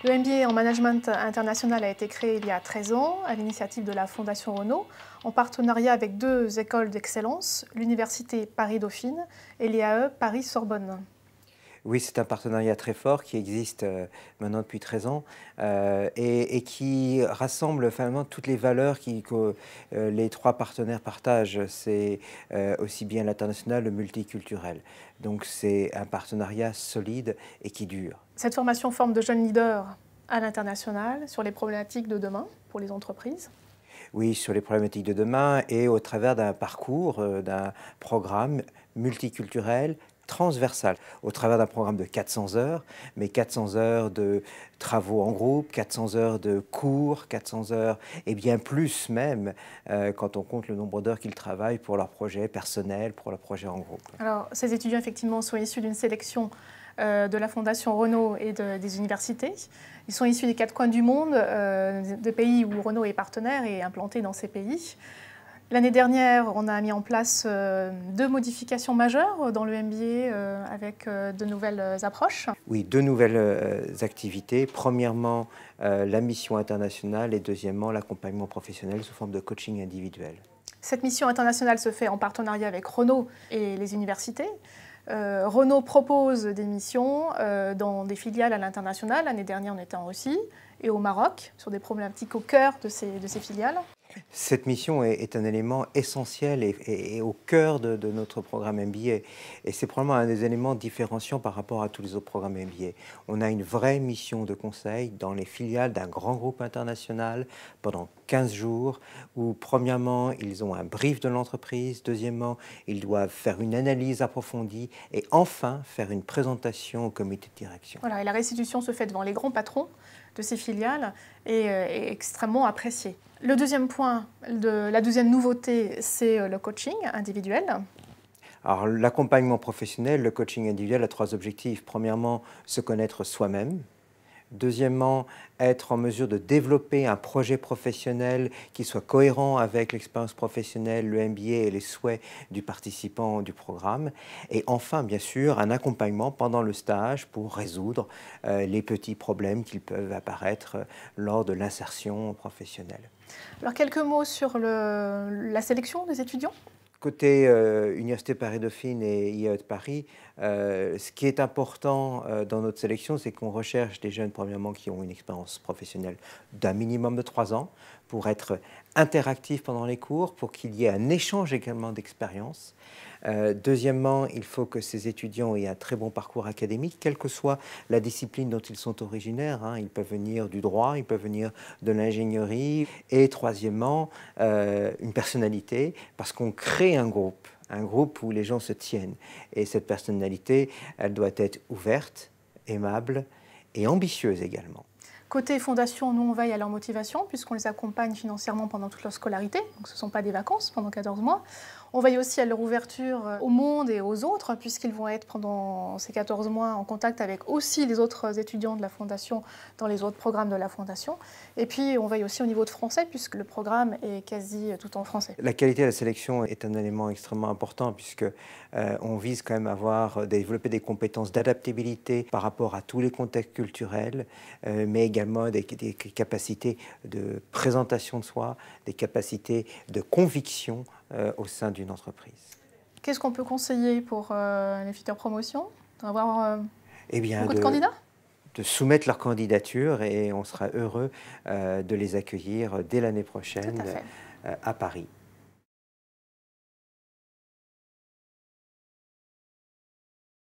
Le MBA en management international a été créé il y a 13 ans à l'initiative de la Fondation Renault, en partenariat avec deux écoles d'excellence, l'Université Paris-Dauphine et l'IAE Paris-Sorbonne. Oui, c'est un partenariat très fort qui existe maintenant depuis 13 ans et qui rassemble finalement toutes les valeurs que les trois partenaires partagent. C'est aussi bien l'international, le multiculturel. Donc c'est un partenariat solide et qui dure. Cette formation forme de jeunes leaders à l'international sur les problématiques de demain pour les entreprises. Oui, sur les problématiques de demain et au travers d'un parcours, d'un programme multiculturel, transversal, au travers d'un programme de 400 heures, mais 400 heures de travaux en groupe, 400 heures de cours, 400 heures et bien plus même quand on compte le nombre d'heures qu'ils travaillent pour leurs projets personnels, pour leurs projets en groupe. Alors, ces étudiants, effectivement, sont issus d'une sélection de la Fondation Renault et des universités. Ils sont issus des quatre coins du monde, de pays où Renault est partenaire et implanté dans ces pays. L'année dernière, on a mis en place deux modifications majeures dans le MBA avec de nouvelles approches. Oui, deux nouvelles activités. Premièrement, la mission internationale et deuxièmement, l'accompagnement professionnel sous forme de coaching individuel. Cette mission internationale se fait en partenariat avec Renault et les universités. Renault propose des missions dans des filiales à l'international. L'année dernière, on était en Russie et au Maroc, sur des problématiques au cœur de ces filiales. Cette mission est un élément essentiel et au cœur de notre programme MBA. Et c'est probablement un des éléments différenciants par rapport à tous les autres programmes MBA. On a une vraie mission de conseil dans les filiales d'un grand groupe international pendant 15 jours où, premièrement, ils ont un brief de l'entreprise, deuxièmement, ils doivent faire une analyse approfondie et enfin faire une présentation au comité de direction. Voilà, et la restitution se fait devant les grands patrons de ces filiales et est extrêmement appréciée. Le deuxième point, la deuxième nouveauté, c'est le coaching individuel. Alors, l'accompagnement professionnel, le coaching individuel a trois objectifs. Premièrement, se connaître soi-même. Deuxièmement, être en mesure de développer un projet professionnel qui soit cohérent avec l'expérience professionnelle, le MBA et les souhaits du participant du programme. Et enfin, bien sûr, un accompagnement pendant le stage pour résoudre les petits problèmes qui peuvent apparaître lors de l'insertion professionnelle. Alors, quelques mots sur la sélection des étudiants. Côté Université Paris-Dauphine et IAE de Paris, ce qui est important dans notre sélection, c'est qu'on recherche des jeunes, premièrement, qui ont une expérience professionnelle d'un minimum de 3 ans, pour être interactifs pendant les cours, pour qu'il y ait un échange également d'expériences. Deuxièmement, il faut que ces étudiants aient un très bon parcours académique, quelle que soit la discipline dont ils sont originaires. Ils peuvent venir du droit, ils peuvent venir de l'ingénierie. Et troisièmement, une personnalité, parce qu'on crée un groupe où les gens se tiennent. Et cette personnalité, elle doit être ouverte, aimable et ambitieuse également. Côté fondation, nous, on veille à leur motivation puisqu'on les accompagne financièrement pendant toute leur scolarité. Donc, ce ne sont pas des vacances pendant 14 mois. On veille aussi à leur ouverture au monde et aux autres puisqu'ils vont être pendant ces 14 mois en contact avec aussi les autres étudiants de la Fondation dans les autres programmes de la Fondation. Et puis, on veille aussi au niveau de français puisque le programme est quasi tout en français. La qualité de la sélection est un élément extrêmement important puisque on vise quand même à développer des compétences d'adaptabilité par rapport à tous les contextes culturels, mais également des capacités de présentation de soi, des capacités de conviction au sein d'une entreprise. Qu'est-ce qu'on peut conseiller pour les futures promotions? Avoir Eh bien, beaucoup de candidats? de soumettre leur candidature et on sera heureux de les accueillir dès l'année prochaine à Paris.